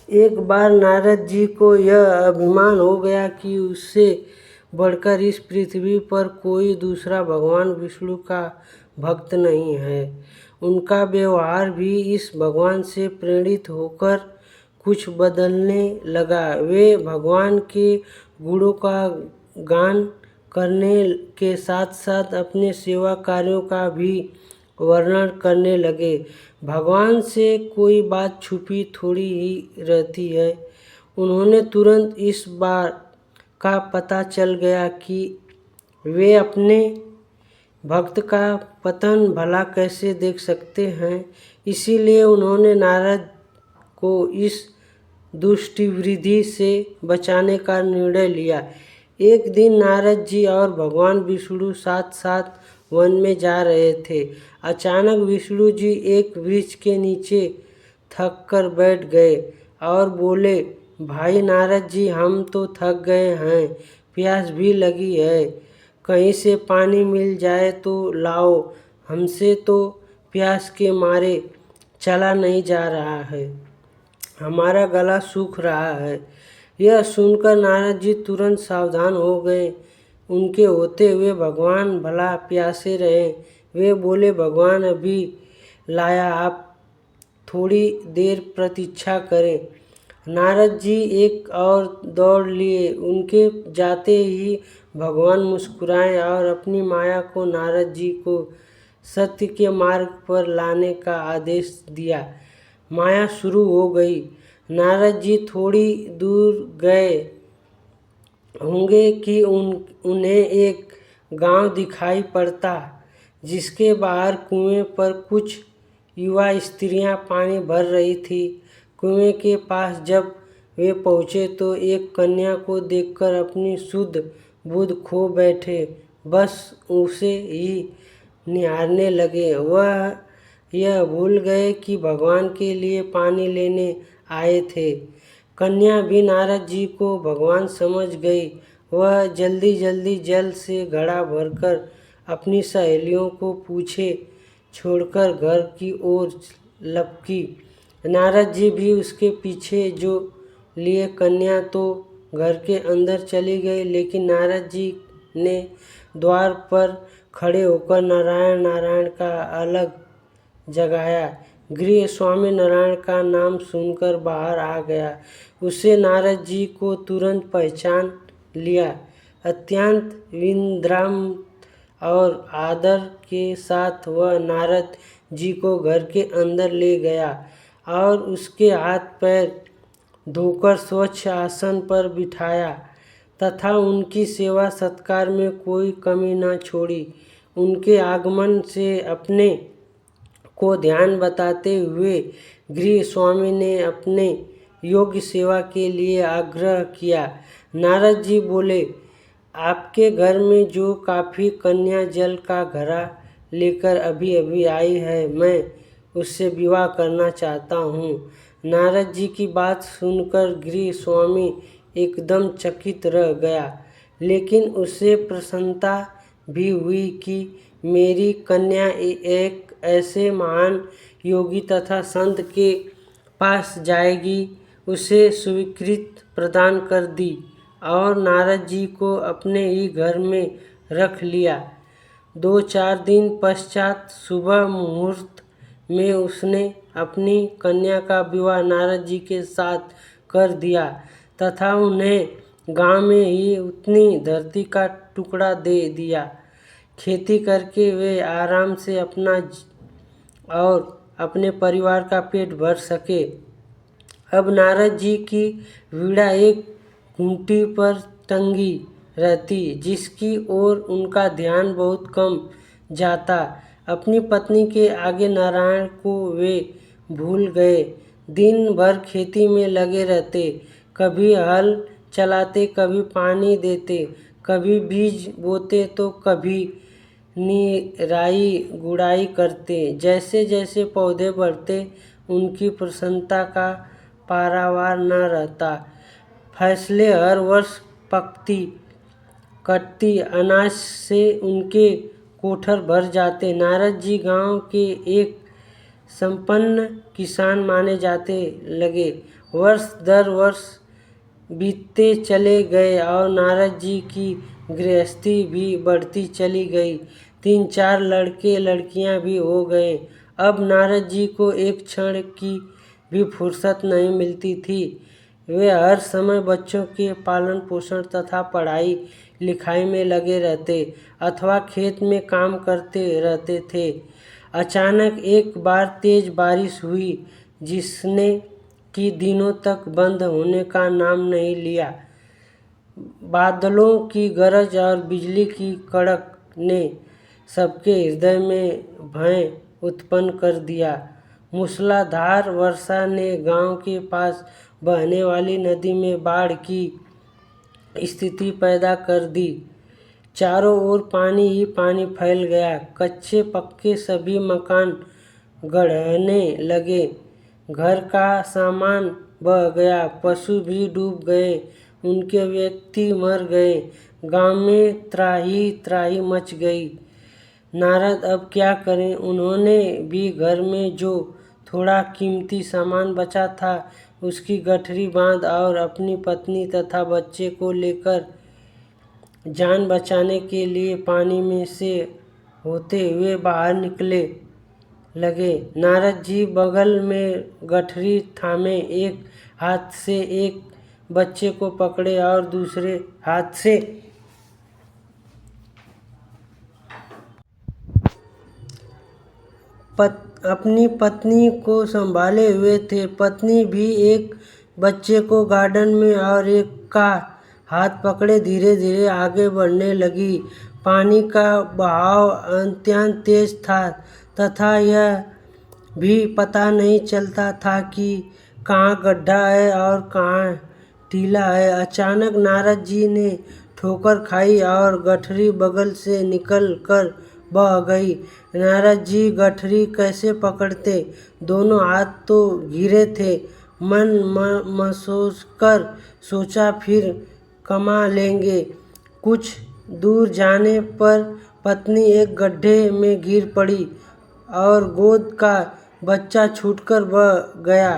एक बार नारद जी को यह अभिमान हो गया कि उससे बढ़कर इस पृथ्वी पर कोई दूसरा भगवान विष्णु का भक्त नहीं है। उनका व्यवहार भी इस भगवान से प्रेरित होकर कुछ बदलने लगा। वे भगवान के गुणों का गान करने के साथ साथ अपने सेवा कार्यों का भी वर्णन करने लगे। भगवान से कोई बात छुपी थोड़ी ही रहती है। उन्होंने तुरंत इस बात का पता चल गया कि वे अपने भक्त का पतन भला कैसे देख सकते हैं। इसीलिए उन्होंने नारद को इस दुष्टिवृद्धि से बचाने का निर्णय लिया। एक दिन नारद जी और भगवान विष्णु साथ साथ वन में जा रहे थे। अचानक विष्णु जी एक वृक्ष के नीचे थक कर बैठ गए और बोले, भाई नारद जी, हम तो थक गए हैं, प्यास भी लगी है, कहीं से पानी मिल जाए तो लाओ, हमसे तो प्यास के मारे चला नहीं जा रहा है, हमारा गला सूख रहा है। यह सुनकर नारद जी तुरंत सावधान हो गए। उनके होते हुए भगवान भला प्यासे रहे। वे बोले, भगवान अभी लाया, आप थोड़ी देर प्रतीक्षा करें। नारद जी एक और दौड़ लिए। उनके जाते ही भगवान मुस्कुराए और अपनी माया को नारद जी को सत्य के मार्ग पर लाने का आदेश दिया। माया शुरू हो गई। नारद जी थोड़ी दूर गए होंगे कि उन्हें एक गांव दिखाई पड़ता, जिसके बाहर कुएं पर कुछ युवा स्त्रियां पानी भर रही थी। कुएं के पास जब वे पहुंचे तो एक कन्या को देखकर अपनी शुद्ध बुद्ध खो बैठे, बस उसे ही निहारने लगे। वह यह भूल गए कि भगवान के लिए पानी लेने आए थे। कन्या भी नारद जी को भगवान समझ गई। वह जल्दी जल्दी जल से घड़ा भरकर अपनी सहेलियों को पीछे छोड़कर घर की ओर लपकी। नारद जी भी उसके पीछे जो लिए। कन्या तो घर के अंदर चली गई, लेकिन नारद जी ने द्वार पर खड़े होकर नारायण नारायण का अलग जगाया। गृह स्वामी नारायण का नाम सुनकर बाहर आ गया। उसे नारद जी को तुरंत पहचान लिया। अत्यंत विनम्र और आदर के साथ वह नारद जी को घर के अंदर ले गया और उसके हाथ पैर धोकर स्वच्छ आसन पर बिठाया तथा उनकी सेवा सत्कार में कोई कमी न छोड़ी। उनके आगमन से अपने को ध्यान बताते हुए गृह स्वामी ने अपने योग्य सेवा के लिए आग्रह किया। नारद जी बोले, आपके घर में जो काफी कन्या जल का घड़ा लेकर अभी अभी आई है, मैं उससे विवाह करना चाहता हूँ। नारद जी की बात सुनकर गृह स्वामी एकदम चकित रह गया, लेकिन उसे प्रसन्नता भी हुई कि मेरी कन्या एक ऐसे महान योगी तथा संत के पास जाएगी। उसे स्वीकृति प्रदान कर दी और नारद जी को अपने ही घर में रख लिया। 2-4 दिन पश्चात सुबह मुहूर्त में उसने अपनी कन्या का विवाह नारद जी के साथ कर दिया तथा उन्हें गांव में ही उतनी धरती का टुकड़ा दे दिया। खेती करके वे आराम से अपना और अपने परिवार का पेट भर सके। अब नारद जी की वीणा एक घुंटी पर टंगी रहती, जिसकी ओर उनका ध्यान बहुत कम जाता। अपनी पत्नी के आगे नारायण को वे भूल गए। दिन भर खेती में लगे रहते, कभी हल चलाते, कभी पानी देते, कभी बीज बोते तो कभी निराई गुड़ाई करते। जैसे जैसे पौधे बढ़ते, उनकी प्रसन्नता का पारावार न रहता। फसलें हर वर्ष पकती कटती, अनाज से उनके कोठर भर जाते। नारद जी गांव के एक संपन्न किसान माने जाते लगे। वर्ष दर वर्ष बीतते चले गए और नारद जी की गृहस्थी भी बढ़ती चली गई। 3-4 लड़के लड़कियां भी हो गए। अब नारद जी को एक क्षण की भी फुर्सत नहीं मिलती थी। वे हर समय बच्चों के पालन पोषण तथा पढ़ाई लिखाई में लगे रहते अथवा खेत में काम करते रहते थे। अचानक एक बार तेज बारिश हुई जिसने कि दिनों तक बंद होने का नाम नहीं लिया। बादलों की गरज और बिजली की कड़क ने सबके हृदय में भय उत्पन्न कर दिया। मूसलाधार वर्षा ने गांव के पास बहने वाली नदी में बाढ़ की स्थिति पैदा कर दी। चारों ओर पानी ही पानी फैल गया। कच्चे पक्के सभी मकान गढ़ने लगे। घर का सामान बह गया। पशु भी डूब गए। उनके व्यक्ति मर गए। गांव में त्राही त्राही मच गई। नारद अब क्या करें। उन्होंने भी घर में जो थोड़ा कीमती सामान बचा था उसकी गठरी बांध और अपनी पत्नी तथा बच्चे को लेकर जान बचाने के लिए पानी में से होते हुए बाहर निकले लगे। नारद जी बगल में गठरी थामे, एक हाथ से एक बच्चे को पकड़े और दूसरे हाथ से अपनी पत्नी को संभाले हुए थे। पत्नी भी एक बच्चे को गार्डन में और एक का हाथ पकड़े धीरे धीरे आगे बढ़ने लगी। पानी का बहाव अत्यंत तेज था तथा यह भी पता नहीं चलता था कि कहाँ गड्ढा है और कहाँ टीला है। अचानक नारद जी ने ठोकर खाई और गठरी बगल से निकल कर बह गई। नारद जी गठरी कैसे पकड़ते। दोनों हाथ तो घिरे थे। मन मसोच सोचा फिर कमा लेंगे। कुछ दूर जाने पर पत्नी एक गड्ढे में गिर पड़ी और गोद का बच्चा छूटकर बह गया।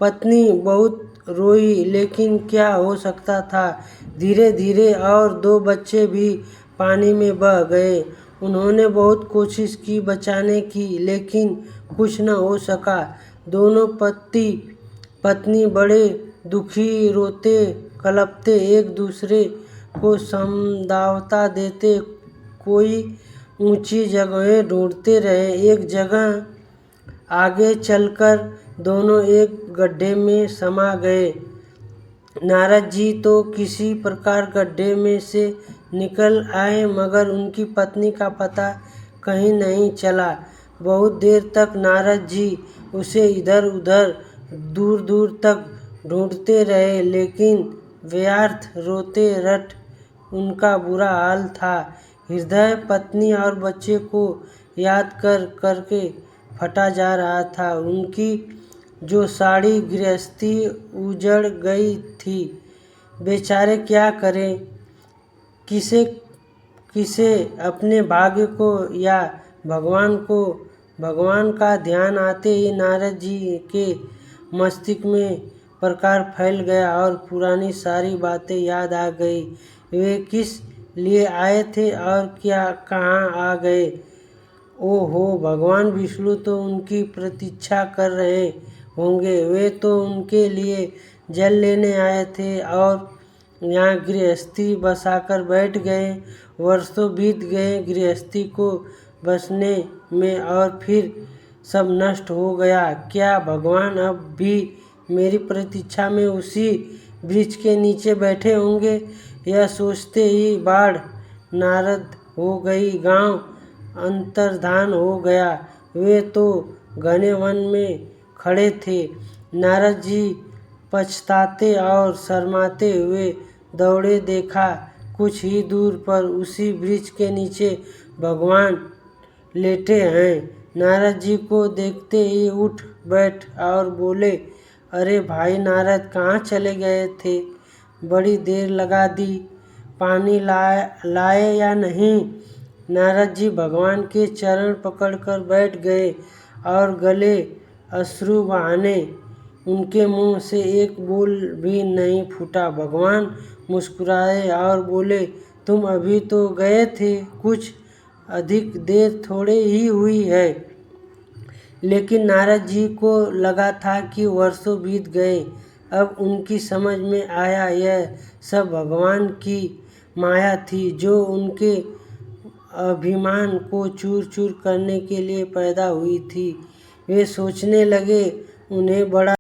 पत्नी बहुत रोई लेकिन क्या हो सकता था। धीरे धीरे और 2 बच्चे भी पानी में बह गए। उन्होंने बहुत कोशिश की बचाने की लेकिन कुछ न हो सका। दोनों पति पत्नी बड़े दुखी रोते कलपते एक दूसरे को समझावता देते कोई ऊंची जगहें ढूंढते रहे। एक जगह आगे चलकर दोनों एक गड्ढे में समा गए। नारद जी तो किसी प्रकार गड्ढे में से निकल आए मगर उनकी पत्नी का पता कहीं नहीं चला। बहुत देर तक नारद जी उसे इधर उधर दूर दूर तक ढूंढते रहे लेकिन व्यर्थ। रोते रट उनका बुरा हाल था। हृदय पत्नी और बच्चे को याद कर करके फटा जा रहा था। उनकी जो सारी गृहस्थी उजड़ गई थी। बेचारे क्या करें। किसे किसे अपने भाग्य को या भगवान को। भगवान का ध्यान आते ही नारद जी के मस्तिष्क में प्रकाश फैल गया और पुरानी सारी बातें याद आ गई। वे किस लिए आए थे और क्या कहाँ आ गए। ओहो, भगवान विष्णु तो उनकी प्रतीक्षा कर रहे होंगे। वे तो उनके लिए जल लेने आए थे और यहाँ गृहस्थी बसाकर बैठ गए। वर्षों बीत गए गृहस्थी को बसने में और फिर सब नष्ट हो गया। क्या भगवान अब भी मेरी प्रतीक्षा में उसी वृक्ष के नीचे बैठे होंगे। यह सोचते ही बाढ़ नारद हो गई। गांव अंतर्धान हो गया। वे तो घने वन में खड़े थे। नारद जी पछताते और शर्माते हुए दौड़े। देखा कुछ ही दूर पर उसी वृक्ष के नीचे भगवान लेटे हैं। नारद जी को देखते ही उठ बैठ और बोले, अरे भाई नारद, कहाँ चले गए थे। बड़ी देर लगा दी। पानी लाए या नहीं। नारद जी भगवान के चरण पकड़कर बैठ गए और गले अश्रु बहाने उनके मुंह से एक बोल भी नहीं फूटा। भगवान मुस्कुराए और बोले, तुम अभी तो गए थे, कुछ अधिक देर थोड़े ही हुई है। लेकिन नारद जी को लगा था कि वर्षों बीत गए। अब उनकी समझ में आया यह सब भगवान की माया थी, जो उनके अभिमान को चूर चूर करने के लिए पैदा हुई थी। वे सोचने लगे, उन्हें बड़ा